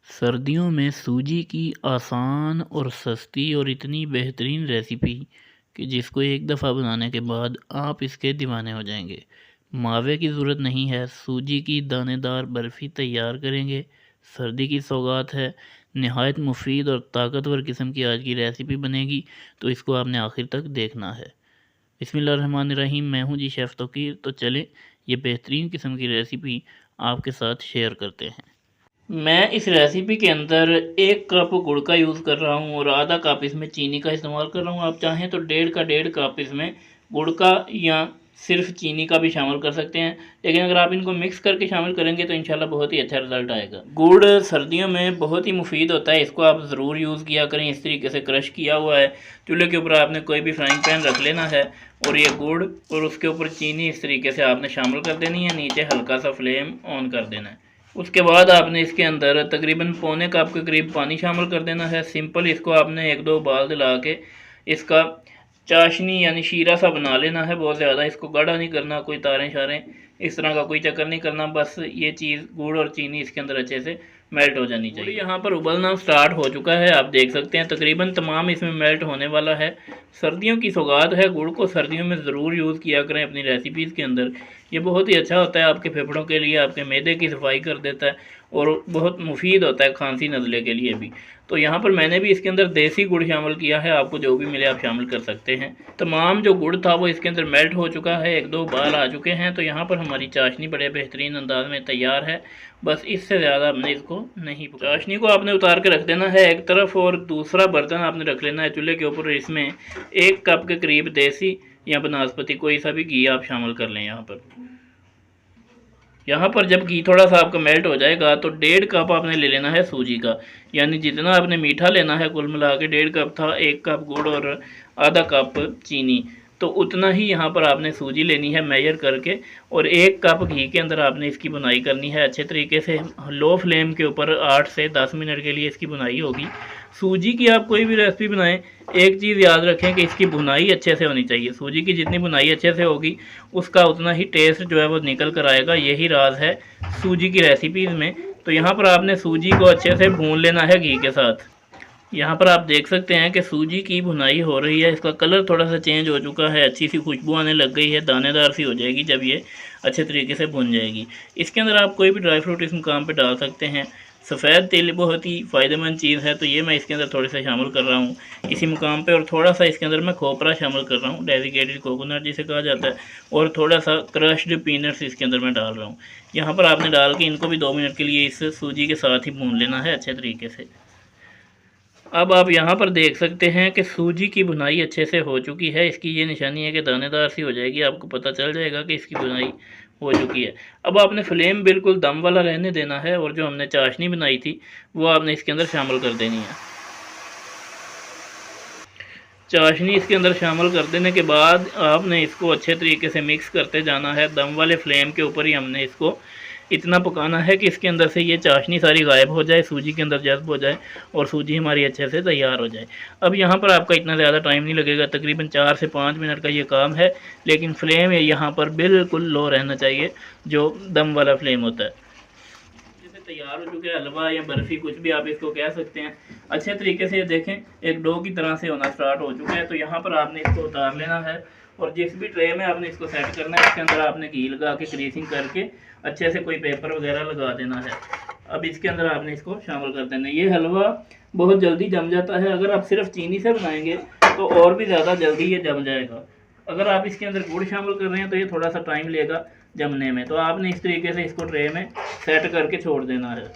सर्दियों में सूजी की आसान और सस्ती और इतनी बेहतरीन रेसिपी कि जिसको एक दफ़ा बनाने के बाद आप इसके दीवाने हो जाएंगे। मावे की ज़रूरत नहीं है, सूजी की दानेदार बर्फ़ी तैयार करेंगे। सर्दी की सौगात है, नहायत मुफीद और ताकतवर किस्म की आज की रेसिपी बनेगी, तो इसको आपने आखिर तक देखना है। बिस्मिल्लाहिर्रहमानिर्रहीम, मैं हूँ जी शेफ़ तौकीर। तो चलें ये बेहतरीन किस्म की रेसिपी आपके साथ शेयर करते हैं। मैं इस रेसिपी के अंदर 1 कप गुड़ का यूज़ कर रहा हूँ और आधा कप इसमें चीनी का इस्तेमाल कर रहा हूँ। आप चाहें तो डेढ़ कप इसमें गुड़ का या सिर्फ चीनी का भी शामिल कर सकते हैं, लेकिन अगर आप इनको मिक्स करके शामिल करेंगे तो इंशाल्लाह बहुत ही अच्छा रिज़ल्ट आएगा। गुड़ सर्दियों में बहुत ही मुफीद होता है, इसको आप ज़रूर यूज़ किया करें। इस तरीके से क्रश किया हुआ है, चूल्हे के ऊपर आपने कोई भी फ्राइंग पैन रख लेना है और ये गुड़ और उसके ऊपर चीनी इस तरीके से आपने शामिल कर देनी है। नीचे हल्का सा फ्लेम ऑन कर देना है। उसके बाद आपने इसके अंदर तकरीबन पौने कप के करीब पानी शामिल कर देना है। सिंपल इसको आपने 1-2 उबाल दिला के इसका चाशनी यानी शीरा सा बना लेना है। बहुत ज़्यादा इसको गाढ़ा नहीं करना, कोई तारें शारें इस तरह का कोई चक्कर नहीं करना। बस ये चीज़ गुड़ और चीनी इसके अंदर अच्छे से मेल्ट हो जानी चाहिए। यहाँ पर उबलना स्टार्ट हो चुका है, आप देख सकते हैं तकरीबन तमाम इसमें मेल्ट होने वाला है। सर्दियों की सौगात है, गुड़ को सर्दियों में ज़रूर यूज़ किया करें अपनी रेसिपीज़ के अंदर। ये बहुत ही अच्छा होता है आपके फेफड़ों के लिए, आपके मैदे की सफाई कर देता है और बहुत मुफीद होता है खांसी नज़ले के लिए भी। तो यहाँ पर मैंने भी इसके अंदर देसी गुड़ शामिल किया है, आपको जो भी मिले आप शामिल कर सकते हैं। तमाम जो गुड़ था वो इसके अंदर मेल्ट हो चुका है, 1-2 उबाल आ चुके हैं। तो यहाँ पर हमारी चाशनी बड़े बेहतरीन अंदाज में तैयार है। बस इससे ज़्यादा हमने इसको नहीं पकाना। चाशनी को आपने उतार के रख देना है एक तरफ और दूसरा बर्तन आपने रख लेना है चूल्हे के ऊपर। इसमें 1 कप के करीब देसी या बनास्पति कोई सा भी घी आप शामिल कर लें। यहाँ पर जब घी थोड़ा सा आपका मेल्ट हो जाएगा तो 1.5 कप आपने ले लेना है सूजी का, यानी जितना आपने मीठा लेना है कुल मिला के 1.5 कप था, 1 कप गुड़ और आधा कप चीनी, तो उतना ही यहाँ पर आपने सूजी लेनी है मेजर करके। और 1 कप घी के अंदर आपने इसकी बुनाई करनी है अच्छे तरीके से। लो फ्लेम के ऊपर 8 से 10 मिनट के लिए इसकी बुनाई होगी। सूजी की आप कोई भी रेसिपी बनाएं, एक चीज़ याद रखें कि इसकी भुनाई अच्छे से होनी चाहिए। सूजी की जितनी भुनाई अच्छे से होगी उसका उतना ही टेस्ट जो है वो निकल कर आएगा। यही राज है सूजी की रेसिपीज़ में। तो यहाँ पर आपने सूजी को अच्छे से भून लेना है घी के साथ। यहाँ पर आप देख सकते हैं कि सूजी की भुनाई हो रही है, इसका कलर थोड़ा सा चेंज हो चुका है, अच्छी सी खुशबू आने लग गई है, दानेदार सी हो जाएगी जब ये अच्छे तरीके से भुन जाएगी। इसके अंदर आप कोई भी ड्राई फ्रूट इस मुकाम पे डाल सकते हैं। सफ़ेद तिल बहुत ही फ़ायदेमंद चीज़ है, तो ये मैं इसके अंदर थोड़े से शामिल कर रहा हूँ इसी मुकाम पे। और थोड़ा सा इसके अंदर मैं खोपरा शामिल कर रहा हूँ, डेजिकेटेड कोकोनट जिसे कहा जाता है, और थोड़ा सा क्रश्ड पीनट्स इसके अंदर मैं डाल रहा हूँ। यहाँ पर आपने डाल के इनको भी 2 मिनट के लिए इस सूजी के साथ ही भून लेना है अच्छे तरीके से। अब आप यहाँ पर देख सकते हैं कि सूजी की भुनाई अच्छे से हो चुकी है। इसकी ये निशानी है कि दानेदार सी हो जाएगी, आपको पता चल जाएगा कि इसकी भुनाई हो चुकी है। अब आपने फ्लेम बिल्कुल दम वाला रहने देना है और जो हमने चाशनी बनाई थी वो आपने इसके अंदर शामिल कर देनी है। चाशनी इसके अंदर शामिल कर देने के बाद आपने इसको अच्छे तरीके से मिक्स करते जाना है। दम वाले फ्लेम के ऊपर ही हमने इसको इतना पकाना है कि इसके अंदर से ये चाशनी सारी गायब हो जाए, सूजी के अंदर जज़्ब हो जाए और सूजी हमारी अच्छे से तैयार हो जाए। अब यहाँ पर आपका इतना ज़्यादा टाइम नहीं लगेगा, तकरीबन 4 से 5 मिनट का ये काम है, लेकिन फ्लेम यहाँ पर बिल्कुल लो रहना चाहिए, जो दम वाला फ्लेम होता है। जैसे तैयार हो चुके हलवा या बर्फ़ी कुछ भी आप इसको कह सकते हैं, अच्छे तरीके से देखें एक डो की तरह से होना स्टार्ट हो चुका है। तो यहाँ पर आपने इसको उतार लेना है और जिस भी ट्रे में आपने इसको सेट करना है इसके अंदर आपने घी लगा के ग्रीसिंग करके अच्छे से कोई पेपर वगैरह लगा देना है। अब इसके अंदर आपने इसको शामिल कर देना है। ये हलवा बहुत जल्दी जम जाता है, अगर आप सिर्फ चीनी से बनाएंगे तो और भी ज़्यादा जल्दी ये जम जाएगा। अगर आप इसके अंदर गुड़ शामिल कर रहे हैं तो ये थोड़ा सा टाइम लेगा जमने में। तो आपने इस तरीके से इसको ट्रे में सेट करके छोड़ देना है।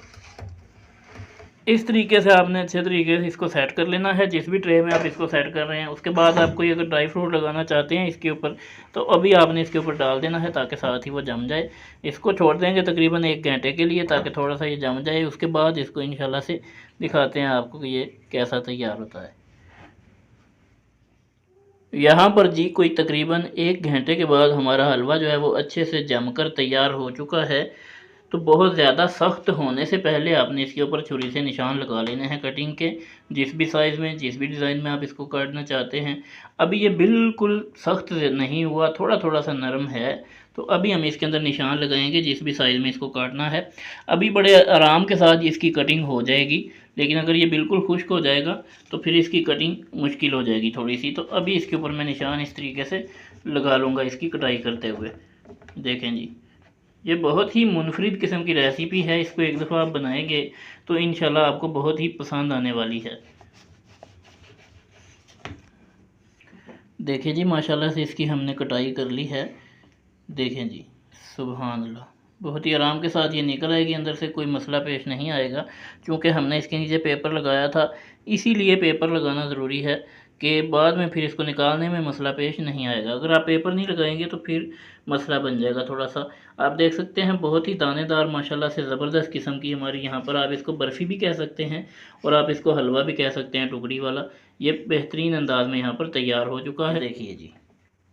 इस तरीके से आपने अच्छे तरीके से इसको सेट कर लेना है, जिस भी ट्रे में आप इसको सेट कर रहे हैं। उसके बाद आप कोई अगर ड्राई फ्रूट लगाना चाहते हैं इसके ऊपर तो अभी आपने इसके ऊपर डाल देना है ताकि साथ ही वो जम जाए। इसको छोड़ देंगे तकरीबन 1 घंटे के लिए ताकि थोड़ा सा ये जम जाए। उसके बाद इसको इंशाल्लाह से दिखाते हैं आपको कि ये कैसा तैयार होता है। यहाँ पर जी कोई तकरीबन 1 घंटे के बाद हमारा हलवा जो है वो अच्छे से जमकर तैयार हो चुका है। तो बहुत ज़्यादा सख्त होने से पहले आपने इसके ऊपर छुरी से निशान लगा लेने हैं कटिंग के, जिस भी साइज़ में जिस भी डिज़ाइन में आप इसको काटना चाहते हैं। अभी ये बिल्कुल सख्त नहीं हुआ, थोड़ा थोड़ा सा नरम है, तो अभी हम इसके अंदर निशान लगाएंगे जिस भी साइज़ में इसको काटना है। अभी बड़े आराम के साथ इसकी कटिंग हो जाएगी, लेकिन अगर ये बिल्कुल खुश्क हो जाएगा तो फिर इसकी कटिंग मुश्किल हो जाएगी थोड़ी सी। तो अभी इसके ऊपर मैं निशान इस तरीके से लगा लूँगा इसकी कटाई करते हुए। देखें जी, ये बहुत ही मुनफरिद किस्म की रेसिपी है। इसको एक दफ़ा आप बनाएंगे तो इंशाल्लाह आपको बहुत ही पसंद आने वाली है। देखें जी, माशाल्लाह से इसकी हमने कटाई कर ली है। देखें जी, सुभान अल्लाह, बहुत ही आराम के साथ ये निकल आएगी, अंदर से कोई मसला पेश नहीं आएगा। क्योंकि हमने इसके नीचे पेपर लगाया था, इसीलिए पेपर लगाना ज़रूरी है कि बाद में फिर इसको निकालने में मसला पेश नहीं आएगा। अगर आप पेपर नहीं लगाएंगे तो फिर मसला बन जाएगा थोड़ा सा। आप देख सकते हैं बहुत ही दानेदार माशाल्लाह से ज़बरदस्त किस्म की हमारी यहाँ पर, आप इसको बर्फ़ी भी कह सकते हैं और आप इसको हलवा भी कह सकते हैं, टुकड़ी वाला। ये बेहतरीन अंदाज में यहाँ पर तैयार हो चुका है। देखिए जी,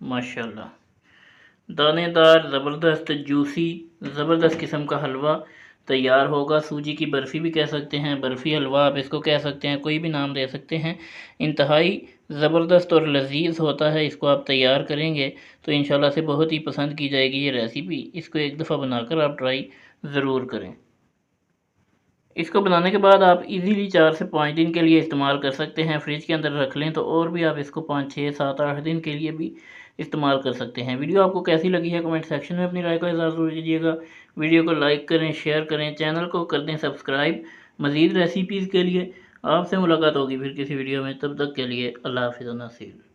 माशाल्लाह, दानेदार ज़बरदस्त जूसी ज़बरदस्त किस्म का हलवा तैयार होगा। सूजी की बर्फ़ी भी कह सकते हैं, बर्फ़ी हलवा आप इसको कह सकते हैं, कोई भी नाम दे सकते हैं। इंतहाई ज़बरदस्त और लजीज होता है। इसको आप तैयार करेंगे तो इंशाल्लाह से बहुत ही पसंद की जाएगी ये रेसिपी। इसको एक दफ़ा बनाकर आप ट्राई ज़रूर करें। इसको बनाने के बाद आप इजीली 4 से 5 दिन के लिए इस्तेमाल कर सकते हैं। फ्रिज के अंदर रख लें तो और भी आप इसको 5, 6, 7, 8 दिन के लिए भी इस्तेमाल कर सकते हैं। वीडियो आपको कैसी लगी है कमेंट सेक्शन में अपनी राय का इज़हार ज़रूर कीजिएगा। वीडियो को लाइक करें, शेयर करें, चैनल को कर दें सब्सक्राइब मज़ीद रेसिपीज़ के लिए। आपसे मुलाकात होगी फिर किसी वीडियो में, तब तक के लिए अल्लाह हाफ़िज़। नासिर।